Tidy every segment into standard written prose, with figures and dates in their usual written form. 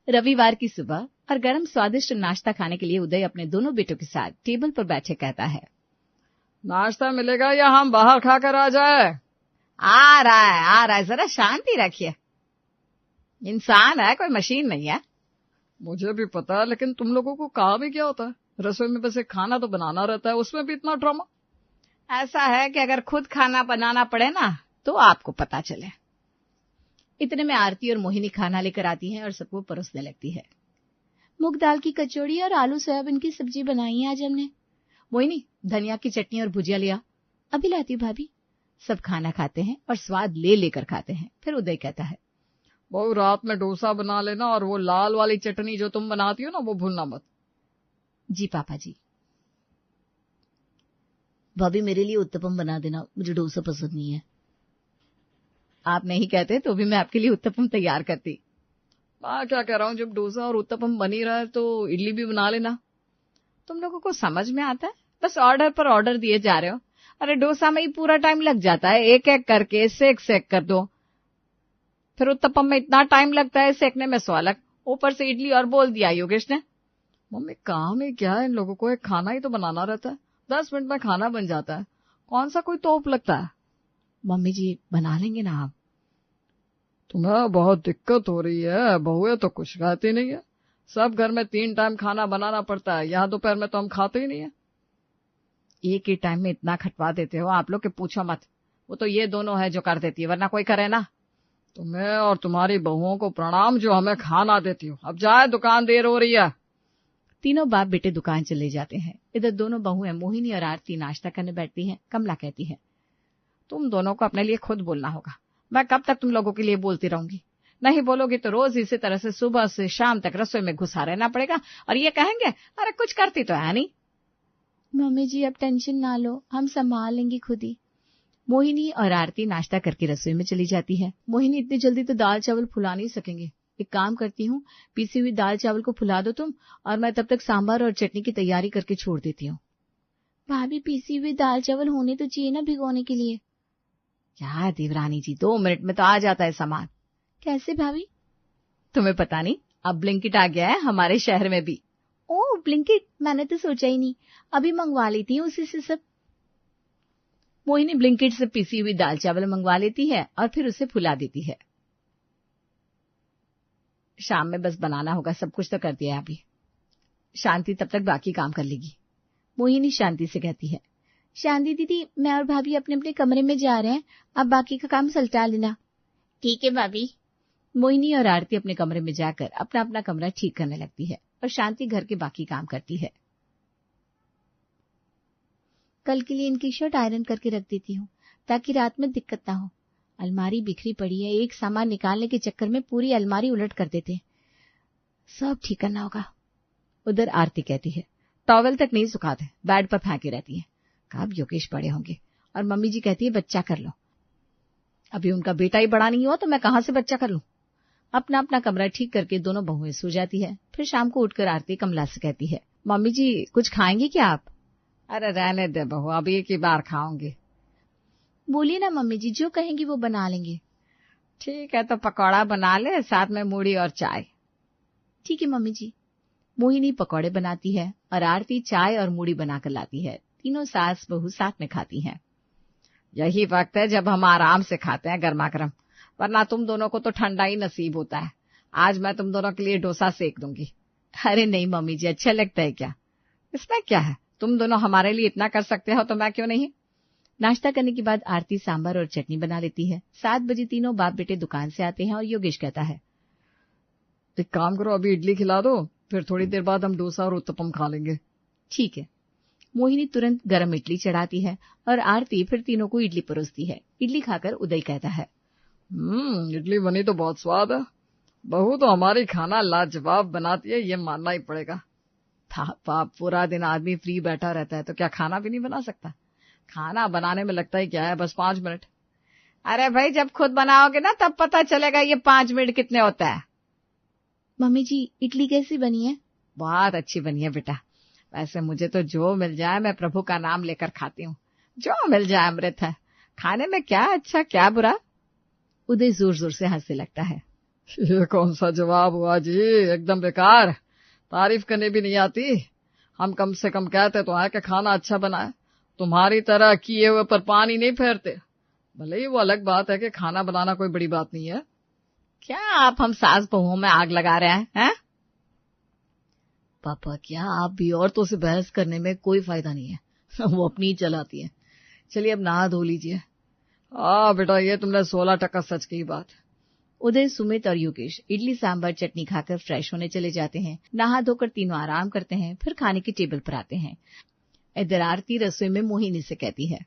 रविवार की सुबह और गर्म स्वादिष्ट नाश्ता खाने के लिए उदय अपने दोनों बेटों के साथ टेबल पर बैठे कहता है, नाश्ता मिलेगा या हम बाहर खाकर आ जाए? आ रहा है, जरा शांति रखिए। इंसान है, कोई मशीन नहीं है। मुझे भी पता है, लेकिन तुम लोगों को काम ही क्या होता है? रसोई में बस एक खाना तो बनाना रहता है, उसमें भी इतना ड्रामा। ऐसा है कि अगर खुद खाना बनाना पड़े ना तो आपको पता चले। इतने में आरती और मोहिनी खाना लेकर आती हैं और सबको परोसने लगती है। मूंग दाल की कचौड़ी और आलू सोयाबीन की सब्जी बनाई है आज हमने। मोहिनी, धनिया की चटनी और भुजिया लिया। अभी लाती हूँ भाभी। सब खाना खाते हैं और स्वाद ले लेकर खाते हैं। फिर उदय कहता है, बहू रात में डोसा बना लेना और वो लाल वाली चटनी जो तुम बनाती हो ना, वो भूलना मत। जी पापा जी। भाभी मेरे लिए उत्तपम बना देना, मुझे डोसा पसंद नहीं है। आप नहीं कहते तो भी मैं आपके लिए उत्तपम तैयार करती। मैं क्या कह रहा हूँ, जब डोसा और उत्तपम बन ही रहा है तो इडली भी बना लेना। तुम लोगों को समझ में आता है? बस ऑर्डर पर ऑर्डर दिए जा रहे हो। अरे डोसा में ही पूरा टाइम लग जाता है, एक एक करके सेक कर दो। फिर उत्तपम में इतना टाइम लगता है सेकने में 100 अलग, ऊपर से इडली। और बोल दिया योगेश ने। मम्मी काम ही क्या है इन लोगों को, एक खाना ही तो बनाना रहता है। 10 मिनट में खाना बन जाता है, कौन सा कोई तोप लगता है। मम्मी जी बना लेंगे ना आप? तुम्हें बहुत दिक्कत हो रही है, बहुएं तो कुछ खाती नहीं है। सब घर में 3 टाइम खाना बनाना पड़ता है, यहाँ दोपहर में तो हम खाते ही नहीं है। एक ही टाइम में इतना खटवा देते हो आप लोग के पूछो मत। वो तो ये दोनों है जो कर देती है, वरना कोई करे ना। तुम्हें और तुम्हारी बहुओं को प्रणाम जो हमें खाना देती हो। अब जाए, दुकान देर हो रही है। तीनों बाप बेटे दुकान चले जाते हैं। इधर दोनों बहुएं मोहिनी और आरती नाश्ता करने बैठती हैं। कमला कहती है, तुम दोनों को अपने लिए खुद बोलना होगा। मैं कब तक तुम लोगों के लिए बोलती रहूंगी? नहीं बोलोगी तो रोज इसी तरह से सुबह से शाम तक रसोई में घुसा रहना पड़ेगा और ये कहेंगे अरे कुछ करती तो है नहीं। मम्मी जी अब टेंशन ना लो, हम संभाल लेंगी खुद ही। मोहिनी और आरती नाश्ता करके रसोई में चली जाती है। मोहिनी, इतनी जल्दी तो दाल चावल फुला नहीं सकेंगे। एक काम करती हूँ, पीसी हुई दाल चावल को फुला दो तुम, और मैं तब तक सांभर और चटनी की तैयारी करके छोड़ देती हूँ। भाभी पीसी हुई दाल चावल होने तो चाहिए ना भिगोने के लिए। क्या देवरानी जी, 2 मिनट में तो आ जाता है सामान। कैसे भाभी? तुम्हें पता नहीं, अब ब्लिंकिट आ गया है हमारे शहर में भी। ओह ब्लिंकिट, मैंने तो सोचा ही नहीं। अभी मंगवा लेती हूँ उसी से सब। मोहिनी ब्लिंकिट से पीसी हुई दाल चावल मंगवा लेती है और फिर उसे फुला देती है। शाम में बस बनाना होगा, सब कुछ तो कर दिया है अभी। शांति तब तक बाकी काम कर लेगी। मोहिनी शांति से कहती है, शांति दीदी, मैं और भाभी अपने अपने कमरे में जा रहे हैं, अब बाकी का काम सलटा लेना। ठीक है भाभी। मोहिनी और आरती अपने कमरे में जाकर अपना अपना कमरा ठीक करने लगती है और शांति घर के बाकी काम करती है। कल के लिए इनकी शर्ट आयरन करके रख देती हूँ ताकि रात में दिक्कत ना हो। अलमारी बिखरी पड़ी है, एक सामान निकालने के चक्कर में पूरी अलमारी उलट कर देते हैं। सब ठीक करना होगा। उधर आरती कहती है, टॉवल तक नहीं सुखाते, बेड पर फेंकी रहती है। कब योगेश बड़े होंगे? और मम्मी जी कहती है बच्चा कर लो। अभी उनका बेटा ही बड़ा नहीं हुआ तो मैं कहाँ से बच्चा कर लूं? अपना अपना कमरा ठीक करके दोनों बहुएं सो जाती है। फिर शाम को उठकर आरती कमला से कहती है, मम्मी जी कुछ खाएंगी क्या आप? अरे रहने दे बहू, अब एक ही बार खाऊंगी। बोलिए ना मम्मी जी, जो कहेंगी वो बना लेंगे। ठीक है तो पकौड़ा बना ले, साथ में मूढ़ी और चाय। ठीक है मम्मी जी। मोहिनी पकौड़े बनाती है और आरती चाय और मूढ़ी बनाकर लाती है। तीनों सास बहू साथ में खाती हैं। यही वक्त है जब हम आराम से खाते हैं गर्मा गर्म, वरना तुम दोनों को तो ठंडा ही नसीब होता है। आज मैं तुम दोनों के लिए डोसा सेक दूंगी। अरे नहीं मम्मी जी, अच्छा लगता है क्या? इसमें क्या है, तुम दोनों हमारे लिए इतना कर सकते हो तो मैं क्यों नहीं। नाश्ता करने के बाद आरती सांभर और चटनी बना लेती है। 7 बजे तीनों बाप बेटे दुकान से आते हैं और योगेश कहता है, एक काम करो, अभी इडली खिला दो, फिर थोड़ी देर बाद हम डोसा और उत्तपम खा लेंगे। ठीक है। मोहिनी तुरंत गरम इडली चढ़ाती है और आरती फिर तीनों को इडली परोसती है। इडली खाकर उदय कहता है, इडली बनी तो बहुत स्वाद है। बहू तो हमारी खाना लाजवाब बनाती है, ये मानना ही पड़ेगा। पाप, पूरा दिन आदमी फ्री बैठा रहता है तो क्या खाना भी नहीं बना सकता? खाना बनाने में लगता ही क्या है, बस 5 मिनट। अरे भाई, जब खुद बनाओगे ना तब पता चलेगा ये 5 मिनट कितने होता है। मम्मी जी इडली कैसी बनी है? बहुत अच्छी बनी है बेटा। वैसे मुझे तो जो मिल जाए मैं प्रभु का नाम लेकर खाती हूँ। जो मिल जाए अमृत है, खाने में क्या अच्छा क्या बुरा। उदय जोर जोर से हंसने लगता है। ये कौन सा जवाब हुआ जी, एकदम बेकार। तारीफ करने भी नहीं आती। हम कम से कम कहते तो है कि खाना अच्छा बना है, तुम्हारी तरह किए हुए पर पानी नहीं फेरते। भले ही वो अलग बात है कि खाना बनाना कोई बड़ी बात नहीं है। क्या आप हम सास बहुओं में आग लगा रहे हैं? पापा क्या आप भी औरतों से बहस करने में कोई फायदा नहीं है। वो अपनी ही चलाती है। चलिए अब नहा धो लीजिए। बेटा ये तुमने 16% सच की बात। उदय, सुमित और योगेश इडली सांभर चटनी खाकर फ्रेश होने चले जाते हैं। नहा धोकर तीनों आराम करते हैं, फिर खाने की टेबल पर आते हैं। इधर आरती रसोई में मोहिनी से कहती है,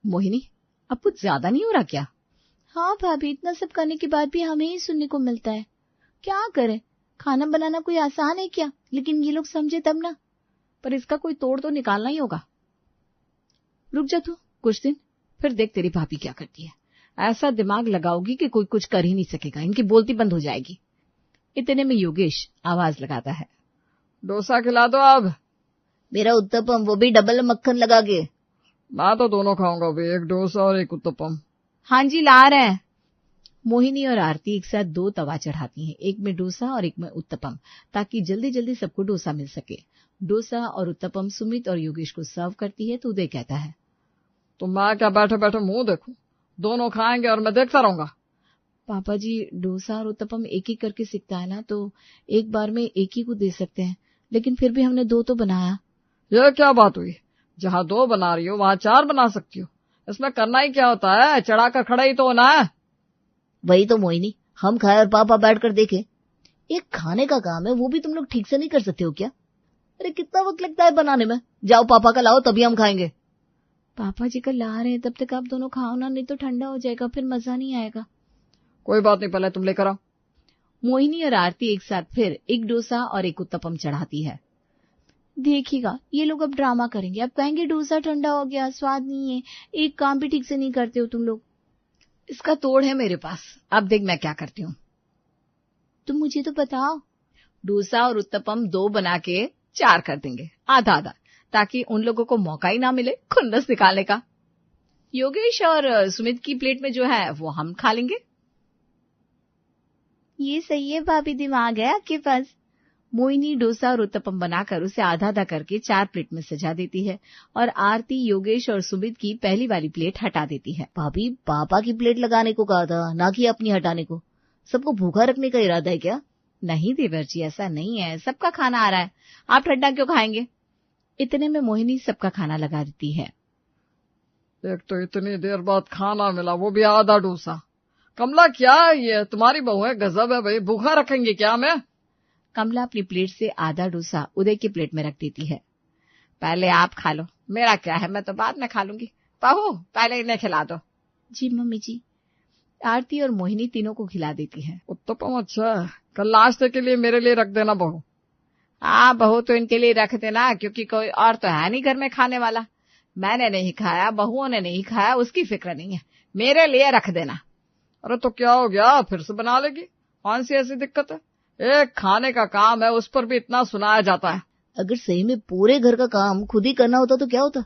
मोहिनी अब कुछ ज्यादा नहीं हो रहा क्या? हाँ भाभी, इतना सब करने के बाद भी हमें ही सुनने को मिलता है। क्या करें, खाना बनाना कोई आसान है क्या? लेकिन ये लोग समझे तब ना। पर इसका कोई तोड़ तो निकालना ही होगा। रुक जा तू कुछ दिन, फिर देख तेरी भाभी क्या करती है। ऐसा दिमाग लगाओगी कि कोई कुछ कर ही नहीं सकेगा, इनकी बोलती बंद हो जाएगी। इतने में योगेश आवाज लगाता है, डोसा खिला दो अब। मेरा उत्तपम, वो भी डबल मक्खन लगा के। मैं तो दोनों खाऊंगा भी, एक डोसा और एक उत्तपम। हाँ जी ला रहे हैं। मोहिनी और आरती एक साथ 2 तवा चढ़ाती हैं, एक में डोसा और एक में उत्तपम, ताकि जल्दी जल्दी सबको डोसा मिल सके। डोसा और उत्तपम सुमित और योगेश को सर्व करती है तो उदय कहता है, तो मैं क्या बैठे बैठे मुंह देखूं? दोनों खाएंगे और मैं देखता रहूंगा। पापा जी, डोसा और उत्तपम एक ही करके सिकता है ना, तो एक बार में एक ही को दे सकते हैं, लेकिन फिर भी हमने 2 तो बनाया। ये क्या बात हुई? जहाँ 2 बना रही हो वहाँ 4 बना सकती हो। इसमें करना ही क्या होता है, चढ़ाकर खड़ा ही तो होना है। वही तो मोहिनी, हम खाए और पापा बैठ कर देखे। एक खाने का काम है, वो भी तुम लोग ठीक से नहीं कर सकते हो क्या? अरे कितना वक्त लगता है बनाने में। जाओ पापा का लाओ, तभी हम खाएंगे। पापा जी का ला रहे हैं, तब तक आप दोनों खाओ ना, नहीं तो ठंडा हो जाएगा, फिर मजा नहीं आएगा। कोई बात नहीं, पहले तुम लेकर आओ। मोहिनी और आरती एक साथ फिर एक डोसा और एक उत्तपम चढ़ाती है। देखिएगा ये लोग अब ड्रामा करेंगे, अब कहेंगे डोसा ठंडा हो गया, स्वाद नहीं है, एक काम भी ठीक से नहीं करते हो तुम लोग। इसका तोड़ है मेरे पास, अब देख मैं क्या करती हूँ। तुम मुझे तो बताओ। डोसा और उत्तपम 2 बना के 4 कर देंगे, आधा आधा, ताकि उन लोगों को मौका ही ना मिले खुन्नस निकालने का। योगेश और सुमित की प्लेट में जो है वो हम खा लेंगे। ये सही है भाभी, दिमाग है आपके पास। मोहिनी डोसा और उत्तपम बनाकर उसे आधा आधा करके 4 प्लेट में सजा देती है और आरती, योगेश और सुमित की पहली वाली प्लेट हटा देती है। भाभी, पापा की प्लेट लगाने को कहा था, ना कि अपनी हटाने को। सबको भूखा रखने का इरादा है क्या? नहीं देवर जी, ऐसा नहीं है, सबका खाना आ रहा है, आप ठंडा क्यों खाएंगे? इतने में मोहिनी सबका खाना लगा देती है। एक तो इतनी देर बाद खाना मिला, वो भी आधा डोसा। कमला क्या ये तुम्हारी बहू है, गजब है भाई, भूखा रखेंगे क्या मैं? कमला अपनी प्लेट से आधा डोसा उदय की प्लेट में रख देती है। पहले आप खा लो, मेरा क्या है, मैं तो बाद में खा लूंगी। बहू पहले इन्हें खिला दो। जी मम्मी जी। आरती और मोहिनी तीनों को खिला देती है। उत्तपम अच्छा है, कल नाश्ते के लिए मेरे लिए रख देना बहू। हाँ बहू तो इनके लिए रख देना, क्योंकि कोई और तो है नहीं घर में खाने वाला। मैंने नहीं खाया, बहुओं ने नहीं खाया, उसकी फिक्र नहीं है, मेरे लिए रख देना। अरे तो क्या हो गया, फिर से बना लेगी, कौन सी ऐसी दिक्कत है? एक खाने का काम है, उस पर भी इतना सुनाया जाता है। अगर सही में पूरे घर का काम खुद ही करना होता तो क्या होता?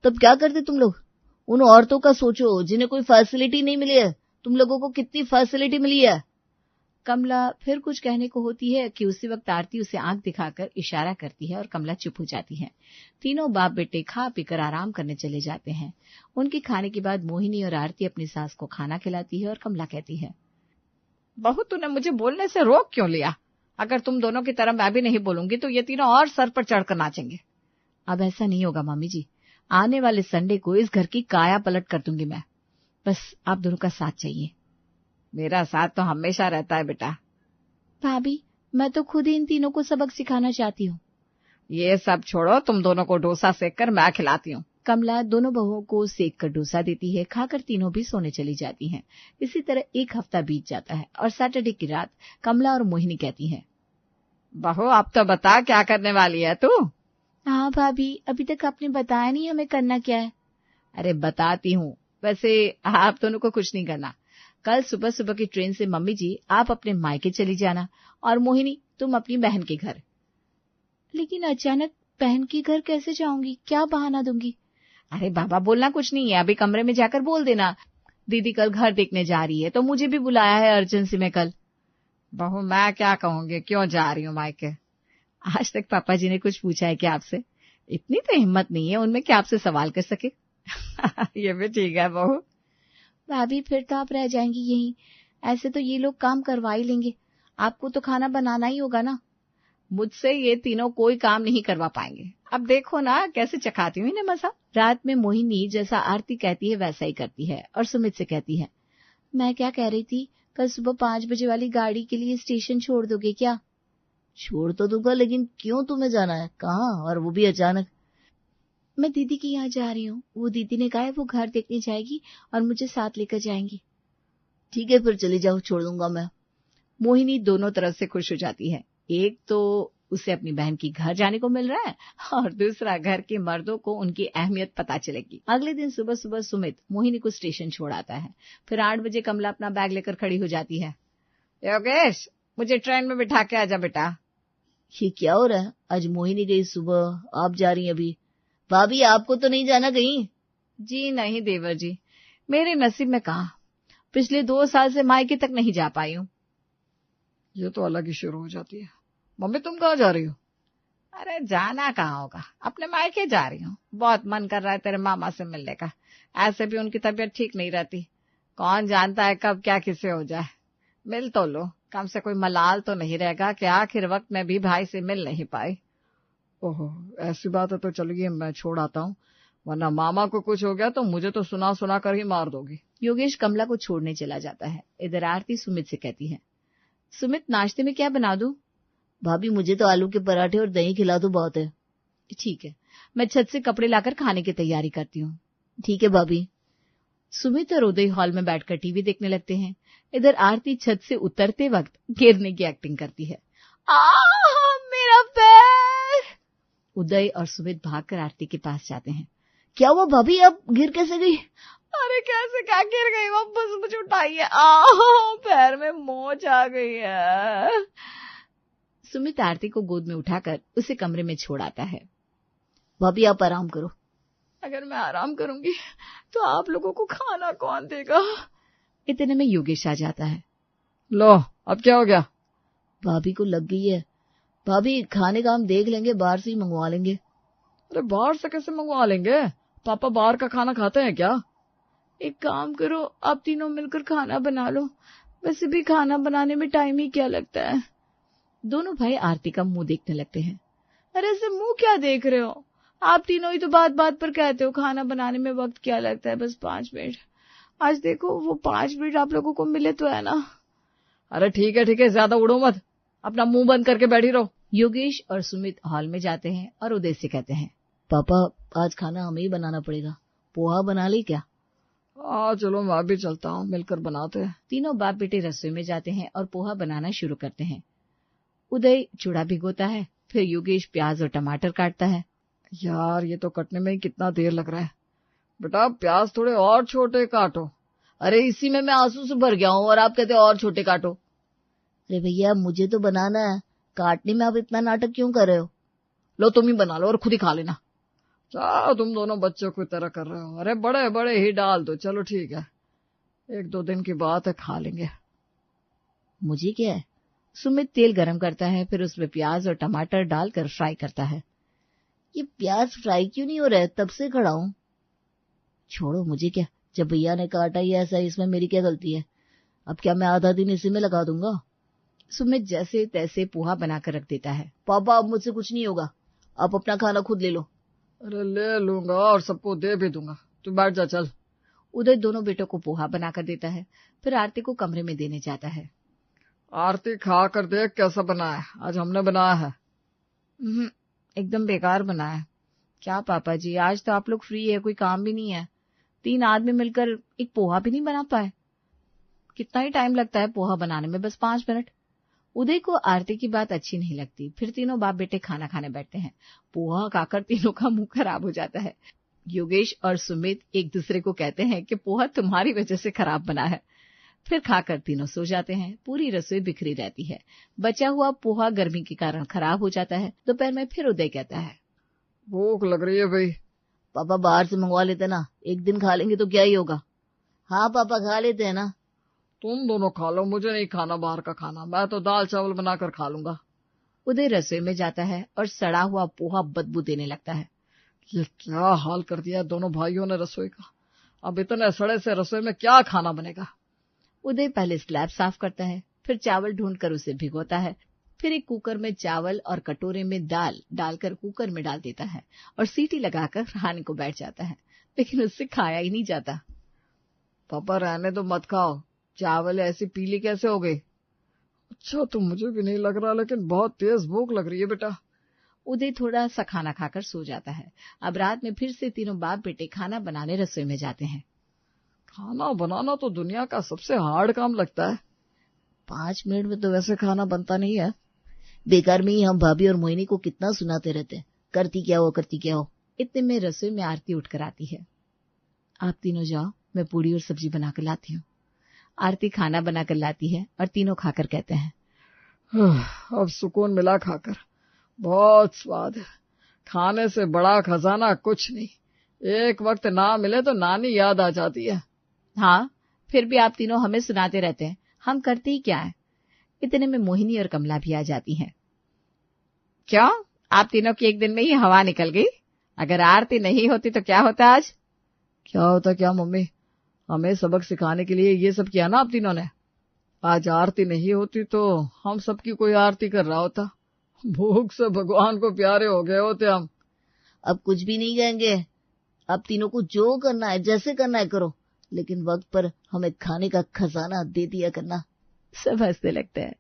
तब क्या करते तुम लोग? उन औरतों का सोचो जिन्हें कोई फैसिलिटी नहीं मिली है। तुम लोगों को कितनी फैसिलिटी मिली है। कमला फिर कुछ कहने को होती है कि उसी वक्त आरती उसे आंख दिखाकर इशारा करती है और कमला चुप हो जाती है। तीनों बाप बेटे खा पीकर आराम करने चले जाते हैं। उनके खाने के बाद मोहिनी और आरती अपनी सास को खाना खिलाती है और कमला कहती है, बहू तूने मुझे बोलने से रोक क्यों लिया? अगर तुम दोनों की तरह मैं भी नहीं बोलूंगी तो ये तीनों और सर पर चढ़कर नाचेंगे। अब ऐसा नहीं होगा मम्मी जी, आने वाले संडे को इस घर की काया पलट कर दूंगी मैं। बस आप दोनों का साथ चाहिए। मेरा साथ तो हमेशा रहता है बेटा। भाभी मैं तो खुद ही इन तीनों को सबक सिखाना चाहती हूँ। ये सब छोड़ो, तुम दोनों को डोसा सेक कर मैं खिलाती हूँ। कमला दोनों बहुओं को सेक कर डोसा देती है। खाकर तीनों भी सोने चली जाती हैं। इसी तरह एक हफ्ता बीत जाता है और सैटरडे की रात कमला और मोहिनी कहती हैं, बहू अब तो बता क्या करने वाली है तू? हाँ भाभी, अभी तक आपने बताया नहीं हमें करना क्या है। अरे बताती हूँ, वैसे आप दोनों को कुछ नहीं करना। कल सुबह सुबह की ट्रेन से मम्मी जी आप अपने मायके चली जाना और मोहिनी तुम अपनी बहन के घर। लेकिन अचानक बहन के घर कैसे जाऊंगी, क्या बहाना दूंगी? अरे बाबा बोलना कुछ नहीं है, अभी कमरे में जाकर बोल देना, दीदी कल घर देखने जा रही है तो मुझे भी बुलाया है अर्जेंसी में कल। बहू मैं क्या कहूंगी, क्यों जा रही हूँ मायके? आज तक पापा जी ने कुछ पूछा है क्या आपसे? इतनी तो हिम्मत नहीं है उनमें कि आपसे सवाल कर सके। ये भी ठीक है बहू। भाभी फिर तो आप रह जाएंगी यहीं, ऐसे तो ये लोग काम करवा ही लेंगे, आपको तो खाना बनाना ही होगा ना। मुझसे ये तीनों कोई काम नहीं करवा पाएंगे, अब देखो ना कैसे चखाती हूँ इन्हें मसा। रात में मोहिनी जैसा आरती कहती है वैसा ही करती है और सुमित से कहती है, मैं क्या कह रही थी, कल सुबह 5 बजे वाली गाड़ी के लिए स्टेशन छोड़ दोगे क्या? छोड़ तो दूंगा, लेकिन क्यों तुम्हें जाना है, कहाँ, और वो भी अचानक? मैं दीदी के यहाँ जा रही हूँ, वो दीदी ने कहा है वो घर देखने जाएगी और मुझे साथ लेकर जाएंगी। ठीक है फिर चली जाओ, छोड़ दूंगा मैं। मोहिनी दोनों तरफ से खुश हो जाती है, एक तो उसे अपनी बहन की घर जाने को मिल रहा है और दूसरा घर के मर्दों को उनकी अहमियत पता चलेगी। अगले दिन सुबह सुबह सुमित मोहिनी को स्टेशन छोड़ आता है। फिर 8 बजे कमला अपना बैग लेकर खड़ी हो जाती है। योगेश मुझे ट्रेन में बिठा के आजा बेटा। ये क्या हो रहा है, आज मोहिनी गई सुबह, आप जा रही हैं अभी? भाभी आपको तो नहीं जाना कहीं? जी नहीं देवर जी, मेरे नसीब में कहा, पिछले 2 साल से मायके तक नहीं जा पाई हूँ। ये तो अलग ही शुरू हो जाती है। मम्मी तुम कहाँ जा रही हो? अरे जाना कहाँ होगा, अपने मायके जा रही हूँ, बहुत मन कर रहा है तेरे मामा से मिलने का, ऐसे भी उनकी तबीयत ठीक नहीं रहती, कौन जानता है कब क्या किसे हो जाए। मिल तो लो, कम से कोई मलाल तो नहीं रहेगा कि आखिर वक्त में भी भाई से मिल नहीं पाई। ओहो ऐसी बात है तो चलिए मैं छोड़ आता हूँ, वरना मामा को कुछ हो गया तो मुझे तो सुना सुना कर ही मार दोगी। योगेश कमला को छोड़ने चला जाता है। इधर आरती सुमित से कहती है, सुमित नाश्ते में क्या बना दूं? भाभी मुझे तो आलू के पराठे और दही खिला दो, बहुत है। ठीक है, मैं छत से कपड़े लाकर खाने की तैयारी करती हूँ। ठीक है भाभी। सुमित और उदय हॉल में बैठकर टीवी देखने लगते हैं। इधर आरती छत से उतरते वक्त गिरने की एक्टिंग करती है। मेरा पैर! उदय और सुमित भागकर आरती के पास जाते हैं। क्या हुआ भाभी, अब गिर कैसे गई? अरे कैसे क्या गिर गई, वापस मुझे उठाइए, पैर में मोच आ गई है। सुमित आरती को गोद में उठाकर उसे कमरे में छोड़ आता है। भाभी आप आराम करो। अगर मैं आराम करूंगी तो आप लोगों को खाना कौन देगा? इतने में योगेश आ जाता है। लो अब क्या हो गया? भाभी को लग गई है। भाभी खाने का हम देख लेंगे, बाहर से ही मंगवा लेंगे। अरे बाहर से कैसे मंगवा लेंगे, पापा बाहर का खाना खाते हैं क्या? एक काम करो, आप तीनों मिलकर खाना बना लो, वैसे भी खाना बनाने में टाइम ही क्या लगता है। दोनों भाई आरती का मुंह देखने लगते हैं। अरे ऐसे मुंह क्या देख रहे हो, आप तीनों ही तो बात बात पर कहते हो खाना बनाने में वक्त क्या लगता है, बस 5 मिनट। आज देखो वो 5 मिनट आप लोगों को मिले तो है ना। अरे ठीक है, ज्यादा उड़ो मत, अपना मुंह बंद करके बैठी रहो। योगेश और सुमित हॉल में जाते हैं और उदय से कहते हैं, पापा आज खाना हमें ही बनाना पड़ेगा, पोहा बना ले क्या? चलो मैं भी चलता हूँ, मिलकर बनाते हैं। तीनों बाप बेटे रसोई में जाते हैं और पोहा बनाना शुरू करते हैं। उदय चूड़ा भिगोता है, फिर योगेश प्याज और टमाटर काटता है। यार ये तो कटने में ही कितना देर लग रहा है। बेटा प्याज थोड़े और छोटे काटो। अरे इसी में मैं आंसू से भर गया हूँ और आप कहते और छोटे काटो। अरे भैया मुझे तो बनाना है, काटने में आप इतना नाटक क्यों कर रहे हो? लो तुम ही बना लो और खुद ही खा लेना। चाहो तुम दोनों बच्चों की तरह कर रहे हो। अरे बड़े बड़े ही डाल दो, चलो ठीक है, 1-2 दिन की बात है, खा लेंगे। मुझे क्या है? सुमित तेल गरम करता है, फिर उसमें प्याज और टमाटर डालकर फ्राई करता है। ये प्याज फ्राई क्यों नहीं हो रहा है, तब से खड़ा हूं। छोड़ो मुझे क्या, जब भैया ने काटा ही ऐसा, इसमें मेरी क्या गलती है? अब क्या मैं आधा दिन इसी में लगा दूंगा? सुमित जैसे तैसे पोहा बनाकर रख देता है। पापा अब मुझसे कुछ नहीं होगा, आप अपना खाना खुद ले लो। अरे ले लूंगा और सबको दे भी दूंगा, तू बैठ जा चल। उदय दोनों बेटों को पोहा बनाकर देता है, फिर आरती को कमरे में देने जाता है। आरती खा कर देख कैसा बना है, आज हमने बनाया है। एकदम बेकार बना है। क्या पापा जी, आज तो आप लोग फ्री है, कोई काम भी नहीं है, 3 आदमी मिलकर एक पोहा भी नहीं बना पाए। कितना ही टाइम लगता है पोहा बनाने में, बस 5 मिनट। उदय को आरती की बात अच्छी नहीं लगती। फिर तीनों बाप बेटे खाना खाने बैठते हैं। पोहा खाकर तीनों का मुंह खराब हो जाता है। योगेश और सुमित एक दूसरे को कहते हैं कि पोहा तुम्हारी वजह से खराब बना है। फिर खाकर तीनों सो जाते हैं। पूरी रसोई बिखरी रहती है। बचा हुआ पोहा गर्मी के कारण खराब हो जाता है। दोपहर में फिर उदय कहता है, भूख लग रही है भाई। पापा बाहर से मंगवा लेते ना, एक दिन खा लेंगे तो क्या ही होगा। हाँ पापा, खा लेते हैं ना। तुम दोनों खा लो, मुझे नहीं खाना बाहर का खाना, मैं तो दाल चावल बनाकर खा लूंगा। उदय रसोई में जाता है और सड़ा हुआ पोहा बदबू देने लगता है। ये क्या हाल कर दिया है दोनों भाइयों ने रसोई का। अब इतने सड़े से रसोई में क्या खाना बनेगा। उदय पहले स्लैब साफ करता है, फिर चावल ढूंढकर उसे भिगोता है, फिर एक कुकर में चावल और कटोरे में दाल डालकर कुकर में डाल देता है और सीटी लगाकर खाने को बैठ जाता है, लेकिन उससे खाया ही नहीं जाता। पापा रहने दो, मत खाओ, चावल ऐसी पीली कैसे हो गई। अच्छा तो मुझे भी नहीं लग रहा, लेकिन बहुत तेज भूख लग रही है बेटा। उदय थोड़ा सा खाना खाकर सो जाता है। अब रात में फिर से तीनों बाप बेटे खाना बनाने रसोई में जाते हैं। खाना बनाना तो दुनिया का सबसे हार्ड काम लगता है। 5 मिनट में तो वैसे खाना बनता नहीं है। बेकार में ही हम भाभी और मोहिनी को कितना सुनाते रहते हैं, करती क्या हो करती क्या हो। इतने में रसोई में आरती उठकर आती है। आप तीनों जाओ, मैं पूड़ी और सब्जी बनाकर लाती हूँ। आरती खाना बनाकर लाती है और तीनों खाकर कहते हैं, अब सुकून मिला खाकर, बहुत स्वाद है। खाने से बड़ा खजाना कुछ नहीं। एक वक्त ना मिले तो नानी याद आ जाती है। हाँ, फिर भी आप तीनों हमें सुनाते रहते हैं, हम करते ही क्या है। इतने में मोहिनी और कमला भी आ जाती हैं। क्यों, आप तीनों की एक दिन में ही हवा निकल गई? अगर आरती नहीं होती तो क्या होता आज? क्या होता क्या मम्मी, हमें सबक सिखाने के लिए ये सब किया ना आप तीनों ने। आज आरती नहीं होती तो हम सबकी कोई आरती कर रहा होता। भूख से भगवान को प्यारे हो गए होते हम। अब कुछ भी नहीं कहेंगे। अब तीनों को जो करना है, जैसे करना है करो, लेकिन वक्त पर हमें खाने का खजाना दे दिया करना। सब हंसने लगते हैं।